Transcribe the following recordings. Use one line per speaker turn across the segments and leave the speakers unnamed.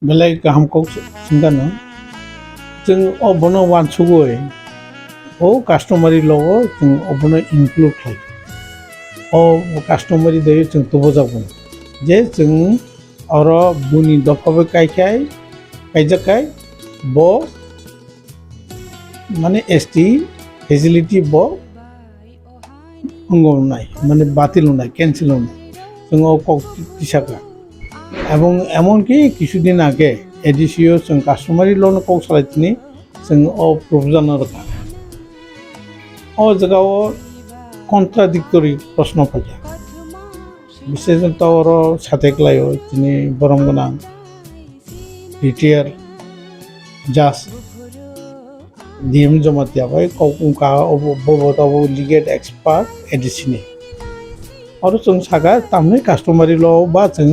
belai kaham kok singkano जों अबनो वानसुगै ओ कास्टमारी लोगो जों अबनो include खालायो ओ कास्टमारी दे जों तो जागोन जे जों और बुनि दफाबै कायखाय कायजाखाय बो माने एसटी फेसिलिटी बो अंगनाय माने बातिल होनाय कैंसिल होनाय जों कक तिसाका এবং এমনকি কিছুদিন আগে এডিসিও जों कास्टमारी लोन कक सालायथिनि जों ओ प्रपोजाल रखा ओ जगह कन्ट्राडिक्टरी प्रश्न फैया विशेषत और साथे क्लायो तिनि बरमगोनां रिटायर जाज डीएम जमातिया भाई कौका बबताबो लीगल एक्सपर्ट एडिसिनि और जों सागा तामने कास्टमारी लो बा जों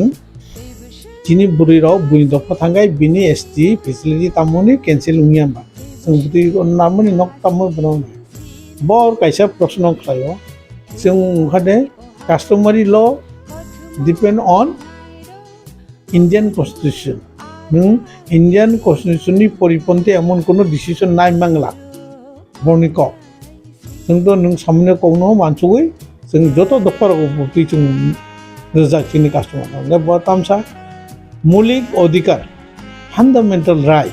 जिनि बुरिराव बुनि दफा थांगाय बिनि एसटी फेसिलिटी तामनि कैंसिल हुइयाबा जों बुति नामनि नक तामो बनाव बर कायसा प्रश्न खायो जों ओंखादे कास्टमारी ल डिपेंड ऑन इंडियन कन्स्टिट्यूशन नों इंडियन कन्स्टिट्यूशन नि परिपन्थी एमन कोनो डिसिजन नाय मांगला बरनिक जों तो नों सामने कोनो मानसुगै जों जतो दफार बुति जों रोजाखिनि कास्टमार ने बतामसा मौलिक अधिकार फंडामेंटल राइट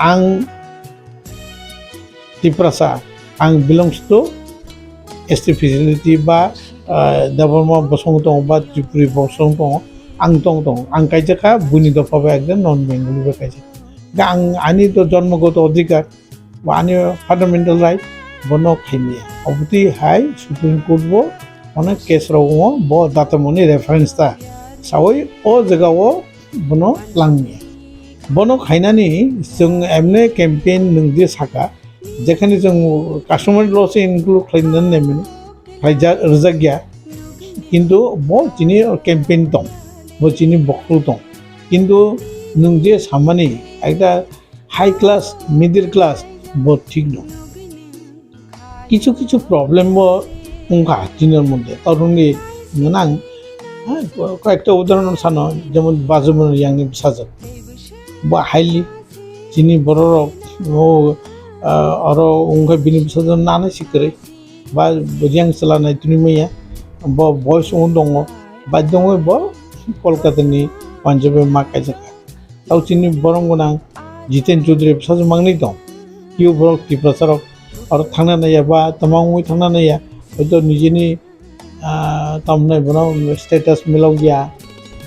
आं तिप्रासा आं बिलंग्स टू एसटी फेसिलिटी बा दाबरमा बसंग दं बा त्रिपुरी बसंग दं आं दं आं कायजाखा बुनि दफाबा एकदम नन बेंगली बा कायजा आं आनी तो जन्मगत अधिकार बा आनी फंडामेंटल राइट बनो खायमिया अबति हाय सुप्रीम कोर्ट बो अनेक केस रवो बो दातमनि रेफरेंस ता सावै ओ जगाव बनो लांमिया बनो खायनानि जों एमने कैंपेन नंदि साका जेखानि जों कास्टमार लस इनक्लुड खालामनानै नेमनि खायजा रजागिया किन्तु बो जिनि कैंपेन दं बो जिनि बखल दं किन्तु नों जे सामानि एकटा हाई क्लास मिडिल क्लास बो ठीक दं किछु किछु प्रॉब्लेम बो उंगा जिनर मध्य तरुणि नां कয়েকটা উদাহরণ সানো যেমন বাজুমন ইয়াংনি সাজা বা হাইলি যিনি বড় ও আর উঙ্গা বিনি সাজন নানা সিকরে বা ইয়াং চালানাय তুনি মাইয়া বা বয়স দङ বা দङ ब কলকাতাनि পাঞ্জাবে মা কায়জাকা তাও চিনি বরংগনাং জিতেন চৌধুরী সাজ মাংনি दं কিউ বরক টিপ্রাসারক আর থাংনা নাইया বা तमांगै थांना नाया হয়তো নিজেनि तमने बनो स्टेटस मिलाव गया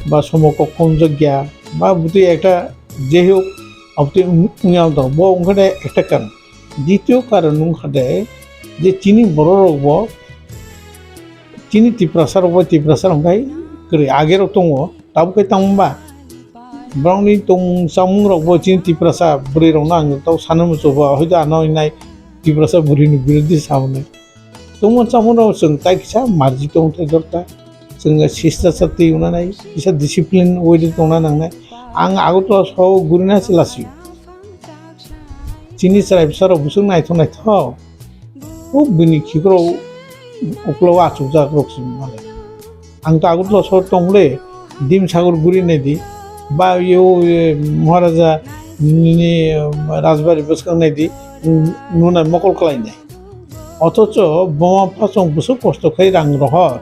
बा समको कम गया बा बुति एकटा जेहो अबति उंगाव दं बो उंगडे एकटा कारण द्वितीय कारण उंगडे जे चिनी बररक बो चिनी तिप्रासार उंगाय करे आगेर दङ ताबो तांबा ब्राउनि दं सामुं रक बो चिनी तिप्रासा बुरि रंना आं ताव सानमो जबा हयदा आनयनाय तिप्रासा बुरिनि बिरोधि सावने तुम सामनो जों ताइसा मार्जि दं थायदरता जों सिस्टा साथि उनानै इसा डिसिप्लिन वेदि दंना नांनाय आं आगोटला सौ गुरिना सिलासि चिनि सराय फिसाराव बुसुं नायथ ओ बिनि खिग्रो अक्लाव आचुक जाग्रकसिम माले आं ता आगोटला सौ दंले दिम सागर गुरिनायदि बा यो महाराजा नि राजबारि बसखांनायदि नुना मकल खालायनाय অথচ বোমা ফাঁসং বসু কষ্ট খাই রাং রহর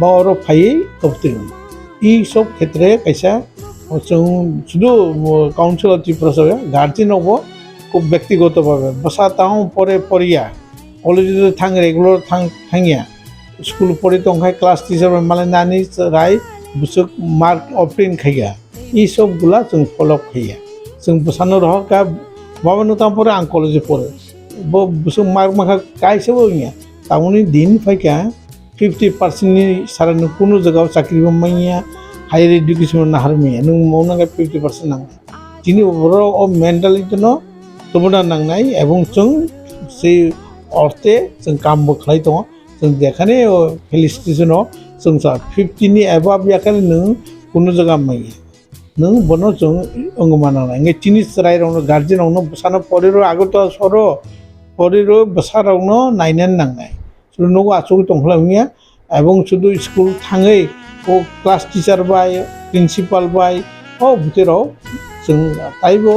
বা ওর ফাই কপতে এই সব ক্ষেত্রে কাইসা শুধু কাউন্সিলর ত্রিপুরা গার্জেন হব খুব ব্যক্তিগতভাবে বসা তাও পরে পড়িয়া কলেজে যদি থাং রেগুলার থাঙিয়া স্কুল পড়ি তংখাই ক্লাস টিচার মানে নানি রায় বুসুক মার্ক অপ্রিন খাইয়া এই সবগুলা जों ফলো খাইয়া जों বসানো রহকা বাবা নতাম পরে আং কলেজে পড়ে बो बुसुं मार्क माखा कायसे बोनिया ताउनि दिन फाइका 50% नि सारानो कुनु जगह चाकरि बमाइया हायर एजुकेशन नाहारमिया नों मावनांगा 50% नां जिनि बर अ मेन्टालिटी न तबना नांनाय एवं जों से अर्थे जों काम बो खालाय दङ जों देखाने फेलिसिटेशन जों सा 50 नि एबाब याखाने नों कुनु जगह माइया नों बनो जों अंगमाना नांगे चिनि सराय रंनो गार्जियन रंनो साना परेरो आगोट सरो परेरो बसारावनो नायनानै नांनाय सुनो आचुक दंखलामिया एवं शुधु स्कुल थाङै ओ क्लास टीचार बाय प्रिन्सिपाल बाय बोथोराव जों ताइबो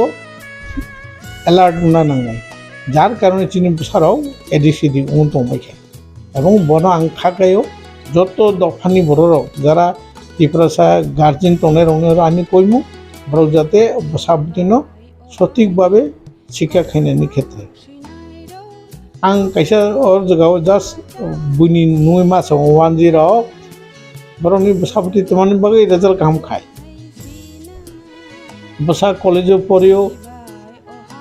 एलार्ट नांनाय जार कारणे चिनि बुसाराव एदिक सेदिक उन दंबाय এবং বন আং খাকায়ও যত দফানি বড়রাও যারা টিপ্রাসা গার্জেন টনের রঙের আনি কইমু বড় যাতে সাবদিন সঠিকভাবে শিক্ষা খাইনাयनि ক্ষেত্রে आं कायसा और जगाव जास्ट बुनि नुय मासाव 10 बरंनि साबति तमानि बागै रिजाल्ट काम खाय बसा कलेज पढ़ियो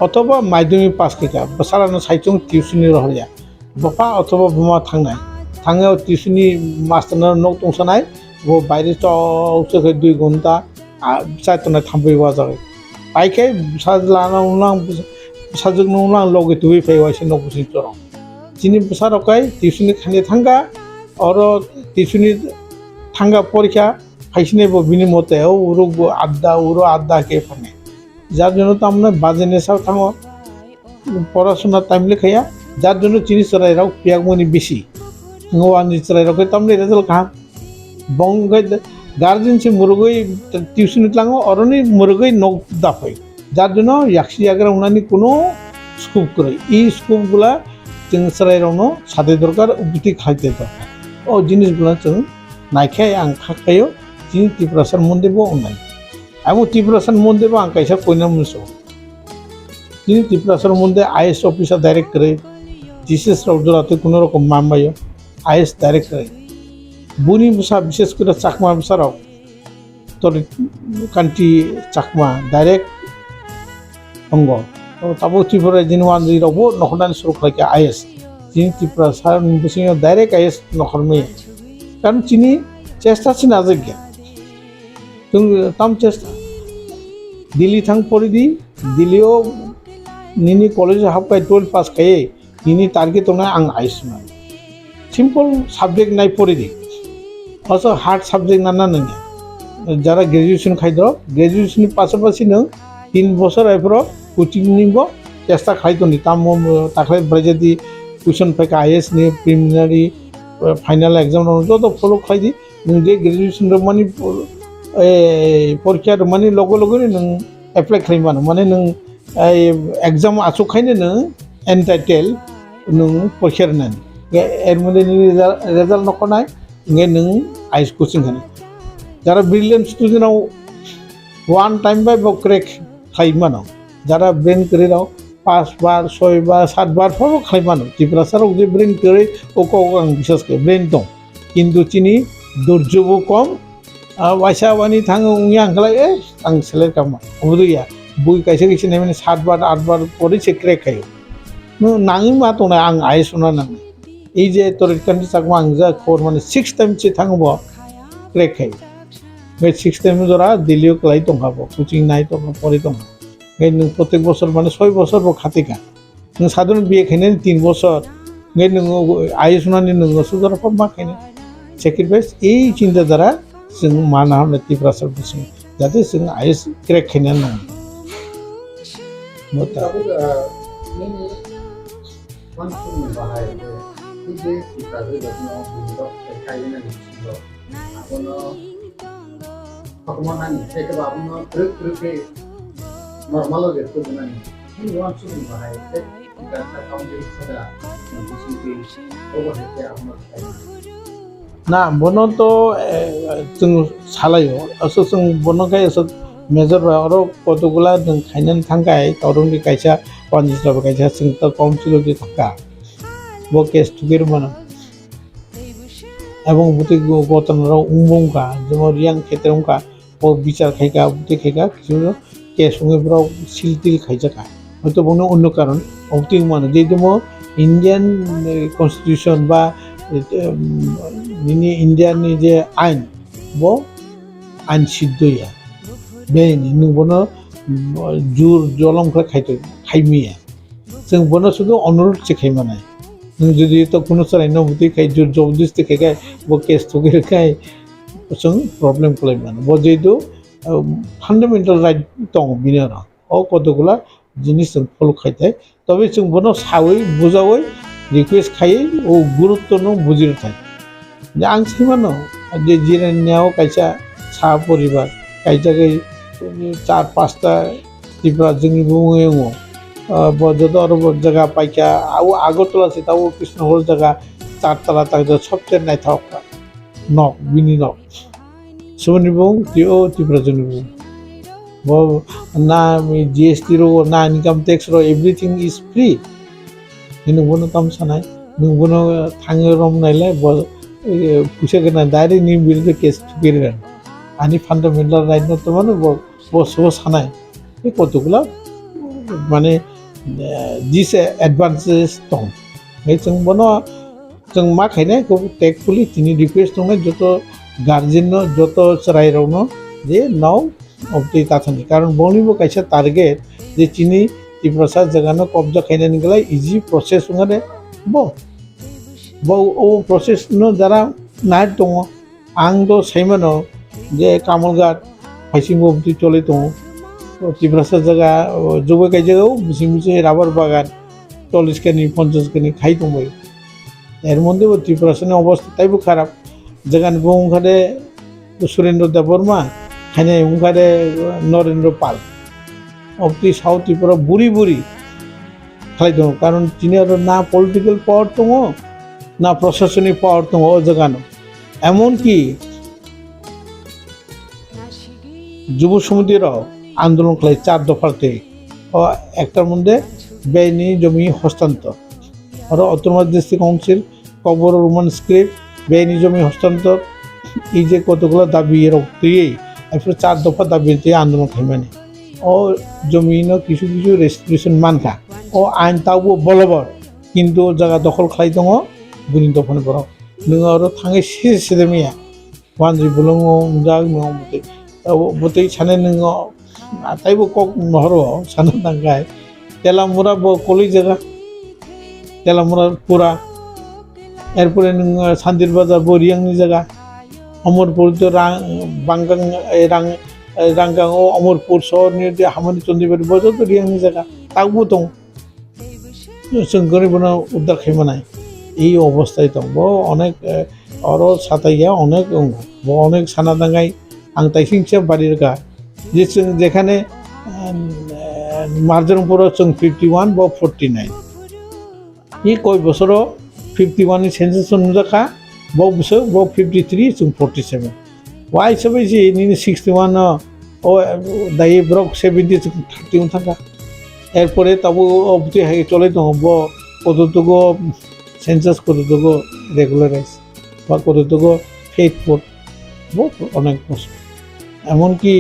अथवा माध्यमिक पास केका बसारानो साइचों टिउशननि रहलिया बफा अथवा बमा थांनायाव टिउशननि मास्टारनो नक दंसनाय वो बायरे चौसो 2 घंटा साइतना थांबैवा जाबाय पाइखे साजलाना उनां साजों उनां लगे तुइ फैवासे नक बुसितरो चिनि बसारकाय टिउशननि खाने थांगा और टिउशननि थांगा परीक्षा फाइसने बिनि मते उरुगो आद्दा के फाने जार जनो तामने बाजेने साव थांगो पढ़ाशोना टाइम लेखाया जार जनो चिनि सरायराव पियागमनि बेसि ngवानि सरायराव के तामने रिजल्ट का बंगै गार्जेन से मुरुगै टिउशन लाङो अरनि मुरुगै नक दाफै जार जनो याक्सि याग्रा उनानि कोनो स्कोप करे ई स्कोप गुला जों सरायरावनो सादे दरकार उबुति खाइते दरकार ओ जिनिसगुला जों नायखाय आं खाखायो चिनि टिप्रासार मन्दिरबो अननाय आबो टिप्रासार मन्दिरबो आं कायसा कइना मुसो चिनि टिप्रासार मन्दिर आईएएस ऑफिसर डायरेक्ट करे जीसस रावजराते कोनो रकम मामबायो आईएएस डायरेक्ट करे बुनि बुसा विशेष करे चाकमा बुसाराव तरि कान्ति चाकमा डायरेक्ट अंग ताबो टिप्रा जिनि 10 रावबो नखरनानि सुरु खालाय आईएएस चिनि टिप्रासार बुसिङाव डायरेक्ट आईएएस नखरमे कारण चिनि चेष्टा छिना जग्या जों ताम चेष्टा दिल्ली थांग पढ़ी दिल्लीओ निनि कलेज हाबबाय 12 पास खाये निनि टारगेट दंना आं आईएएस सिम्पल सब्जेक्ट नाय पढ़ी also हार्ड सब्जेक्ट नाना नङा যারা গ্রাজুয়েশন খাইদো গ্রাজুয়েশন পাশাপাশি नों 3 বছর আইফর কোচিং নিবো চেষ্টা খাইতনি তাম তাকলে ব্রাজেদি কুয়েশন ফাইকা আইএএস নি প্রিলিমিনারি फाइनल एग्जाम जो फलो खाई नों जे ग्रेजुएशन मानी परीक्षा मानी लगे लगे नों एप्लाइ खालामबानो माने नों एग्जाम आसुखायनो नों एन्टाइटेल नों परीक्षा होनानै एर मध्य रिजाल्ट नखनाय नों आईएएस कोचिं होनो যারা ब्रिलियेंट स्टूडेंटआव 1 टाइम बाय क्रेक खालामबानो যারা ब्रेन करियाव 5 बार 6 बार 7 बार फलो खालामबानो टिप्रासाराव जे ब्रेन करे ओको आं बिश्वास करे ब्रेन दं किन्तु चिनि धैर्यबो कम वाइसा वानि थाङो उनि आंखलाय आं सेलेक्ट खालामा अबुदुया बुइ कायसे कायसे नाय माने 7 बार 8 बार पढ़ी से क्रेक खायो नो नाङि मा दंना आं आईएएस ना नाङो এই যে তরিকাन्ति চাকমা आं जा खबर माने 6 टाइम से थाङोबो क्रेक खायो बे 6 टाइम जरा दिल्लीयाव क्लाय दंहाबो कोचिं नाय दं पढ़ी दं नों प्रत्येक बছর माने 6 বছর खातिका नों साधारण बिए खायनो 3 বছর नों आईएएस नानि नों सुजारा फम मा खायनो सेक्रिफाइस এই চিন্তা দ্বারা जों माना हमने टिप्रासार बुसिं जाते जों आईएएस क्रेक खायनो नाङा मता
normal aja tuh dengan ini langsung bahaya dan account dari Hoda di sini over ya
ना बनो तो जों सालायो असो जों बनो गाय असो मेजर आरो कतगुला जों खायनानै थांगाय गावरंनि कायसा पन्जिस्राबो कायसा जों तो काउन्सिल दि थांगा बो केस तुगिर मानो এবং বুতে গতনরাও উমবংকা যেমন রিয়াং ক্ষেত্রংকা ও বিচার খাইকা বুতে খাইকা কিছু केस संगेफ्राव सिलटिल खायजाका हयतो बुंनो अन्य कारण अबति मानो जेदमो इंडियन कन्स्टिट्यूशन बा निनि इंडियानि जे आइन बो आइन सिद्धया बेनि नों बनो जुर जलंखा खायतो खायमिया जों बनो सुदु अनुरोध सिखायमानाय नों जुदि तो कोनो सरायनो बुति खाय जुर जबरदस्ति खायगाय बो केस तुगिर खाय जों प्रॉब्लम खालायमानो बो जेदो फान्डामेन्टाल राइट दं बिनो अ कतगुला जिनिस जों फलो खायथाय तबे जों बनो सावै बुजावै रिक्वेस्ट खायै ओ गुरुत्व न बुजिर थाय आं सैमानो जे जिरायनायाव कायसा सा परिबार कायजागै चार पाँचटा त्रिपुरा जोंनि बुङो যত আরো জায়গা পাইকা আগরতলা আছে তাও কৃষ্ণগড় জায়গা চারতলা তাকে সবচেয়ে নাইথাক নক বিনি নক সুমনি বুং ও ত্রিপুরা जोंनि बुं ना GST रो ना इनकाम टैक्स रो एवरीथिंग इज फ्री नोंबोनो काम सानाय नोंबोनो थाङो रम नायलाय फैसा गोनां डाइरेक्ट नि बिल केस थुगिरगोन आनि फान्डामेन्टाल राइट न तो माने बसबो सानाय बे कतगुला माने disadvantages दं जों बनो जों मा खायनाय को टेकफुली तिनि request दंनाय Jat guardian Jat रायरावनो J now of the Tathani. Karon Bonibo Kaisa target the Chini Tiprasa Jagano Kobja Kainangala easy process ungare bo process no dara night tongo angdo Simano je Kamalgat Hashimo Chole tongo Tiprasa Jaga Joga Kajago Bisimuse rubber bagan Toliskani Ponjaskani Kaitomoi Ermondi Tiprasa অবস্থা তাইবো খারাপ জাগান বংখারে সুরেন্দ্র দেববর্মা খানে উঙ্গারে নরেন্দ্র পাল অবতি south Tripura বুড়ি বুড়ি খাই দো কারণ তিনি আর না পলিটিক্যাল পাওয়ার দङ না প্রশাসনিক পাওয়ার দङ ও জায়গানো এমনকি যুব সমিতির আন্দোলন খাই 4 দফাতে ও একটার মধ্যে বেআইনি জমি হস্তান্তর আর অটোনমাস ডিস্ট্রিক্ট কাউন্সিল কবর রোমান স্ক্রিপ্ট বেআইনি জমি হস্তান্তর এই যে কতগুলো দাবি রক্তই এরপর 4 দফা দাবিতে আন্দোলন খাইমানে ও জমিন কিছু কিছু রেস্ট্রিকশন মানকা ও আইন তাও বলবর কিন্তু জায়গা দখল খাই দङ বুনি দফানে বড় নों আর थाङै সেদে মিয়া ওয়ানজি বলং জাগ নং বতে ছানে নों তাইবো কক নহর সানা দাঙ্গাই তেলামুরা ব কলি জায়গা তেলামুরা পুরা এরপরে নों সান্দির বাজার বরিয়াংনি জায়গা অমরপুর তো বাঙ্গাং রাঙ্গাং ও অমরপুর শহরনি হামানি চন্দ্রবাড়ি বজো তো রিয়াংনি জায়গা তাকবো দङ जों গরিবনা উদ্ধার খাইমানায় এই অবস্থায় দङ অনেক আরো সাতাইয়া অনেক অনেক সানা দাঙ্গাই আং তাইसिंसे বাড়ির গা যে যেখানে মার্জনপুর जों 51 বা 49 এই কয় বছর 51 সেন্সাস নুজাখা বছর 53 जों 47 ওয়াই সবাই যে 61 ও দাই ব্রক 70 31 থাকা এরপরে তবু অবধি চলে দङ কতটুকু সেন্সাস কতটুকু রেগুলারাইজ বা কতটুকু ফেথফুল অনেক বছর এমনকি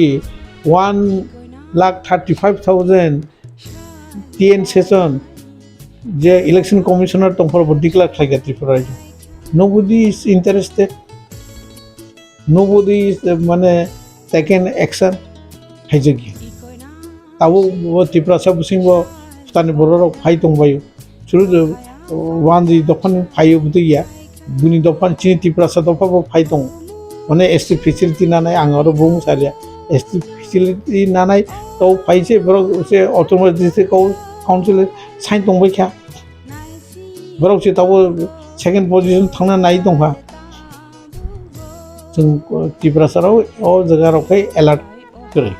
1,35,000 টিএন সেশন যে ইলেকশন কমিশনার তখন ডিক্লেয়ার খাইগা Tripura nobody is interested nobody is মানে taken action হাইজগি তাও ত্রিপ্রাসা বুসিংব তানি বড় ফাই দंबायो শুরু ওয়ানজি দফান ফাইও বুদিয়া বুনি দফান চিনি ত্রিপ্রাসা দফাবো ফাই দङ মানে এসটি ফেসিলিটি নানাই আং আरो बुं सारिया एसटी फेसिलिटी नानाय तो फाइसे बरक से ऑटोनोमस डिस्ट्रिक्ट काउंसिल साइन दंबायखा बरक से ताबो सेकेंड पोजिशन थांना नाय दंहा जों टिप्रासाराव ओ जायगारावखाय एलार्ट करे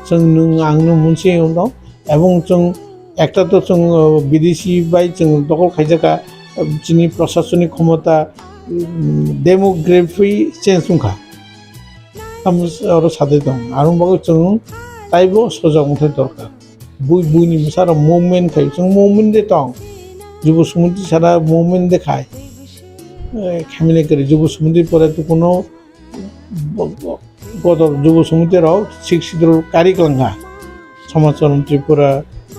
जों नों आंनो मोनसे दं এবং जों একটা তো जों বিদেশি বাই जों দখল খাইজাকা যিনি প্রশাসনিক ক্ষমতা डेमोग्राफी चेंज दंखा आरो सादे दं आरो बागो जों ताइबो सजाग मथे दरकार बुइनि सारा मुभमेंट खाय जों मुभमेंट दे दं যুব সমিতি সারা মুভমেন্ট দেখায় খামিলে করে যুব সমিতি পরে তো কোনো গত যুব সমিতিরাও শিক্ষিত কারিকলাঙ্গা সমাজচরণ ত্রিপুরা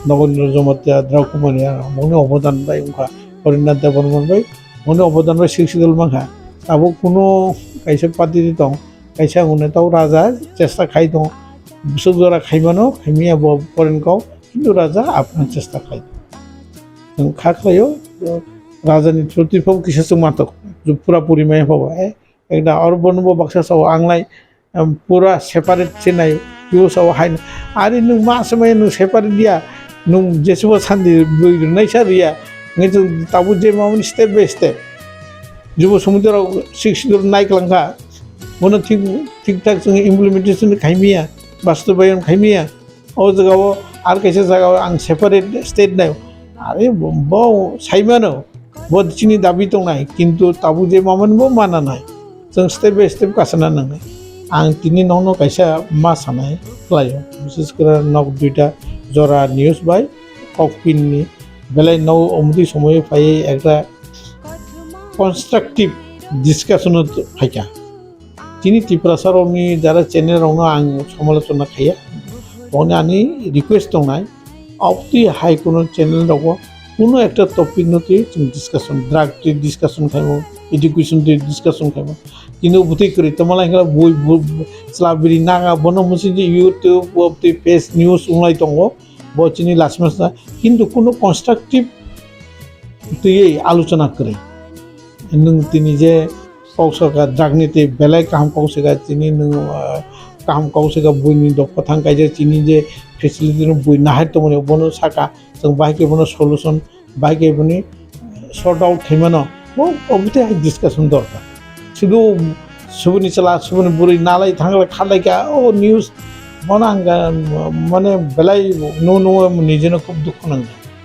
নগেন্দ্র জমাতিয়া দ্রৌপদী মনে অবদান বাই উনকা হরিনাথ দেববর্মন বাই মনে অবদান বাই শিক্ষিত মাখা তাবো কোনো কাইসা পাতি দं কাইসা উনে তাও রাজা চেষ্টা খাই দं সুজরা খাইমানো খাইমিয়া পরেনকাও কিন্তু রাজা আপনার চেষ্টা খাই जों खाख्लायो राजानि प्रतिफल किसो मातक जो पूरा परिमाय पावा एकदा और बनबो बक्सा साव आंलाय पूरा सेपारेट चेनाय यो साव हाय आरो नों मा समय नों सेपारेट दिया नों जेसेबो सान्दि बैनाय सारिया नों ताबो जे मामोन स्टेप बाय स्टेप जुब समुद्राव 6 नायख्लांखा बनो ठीक ठाक जों इमप्लिमेन्टेसन खायमिया बास्तबायन खायमिया ओ जगाव आर कैसे जगाव आं सेपारेट स्टेट नाय आरे बो साइमानो बो चिनि दाबि दंनाय किन्तु ताबु जे मामोनबो माना नाय जों स्टेप बाय स्टेप गासना नांगौ आं तिनि नौनो कैसा मा सानाय लायो विशेष कर नक दुइटा जरा न्यूज बाय ककपिन नि बेलाय नौ अमृति समय फाय एकटा कन्स्ट्राक्टिव डिसकाशन फायका तिनि तिप्रासारनि जारा चेनेलावनो आं समालोचना खाया बने आंनि रिक्वेस्ट दंनाय अपति हाई कोनो चेनेल दङ कोनो एकटा टपिक नति जों discussion drag discussion खायमो education discussion खायमो किन्तु बुथै करि तमाला हेला बय स्लाबिरि नागा बनो मोनसे यूट्यूब अपति पेज न्यूज उंलाय दङ बचिनि लासमासना किन्तु कोनो कन्स्ट्राक्टिव तयै आलोचना करे नों तिनि जे कौसका ड्रागनीति बेलाय काम कौसका तिनि नों काम कौसका बुइनि दफा थांगायजे तिनि जे फेसिलिटी बुइ नाहाय तमने बनो साका जों बाहायके बनो सल्यूशन बाहायके बनि सॉर्ट आउट खायमानो वो अबते डिसकाशन दरकार शुधु सुबुनि चला सुबुनि बुरै नालाय थांलाय खालायका ओ न्यूज बना माने बेलाय नो नो निजेनो खूब दुख नांगौ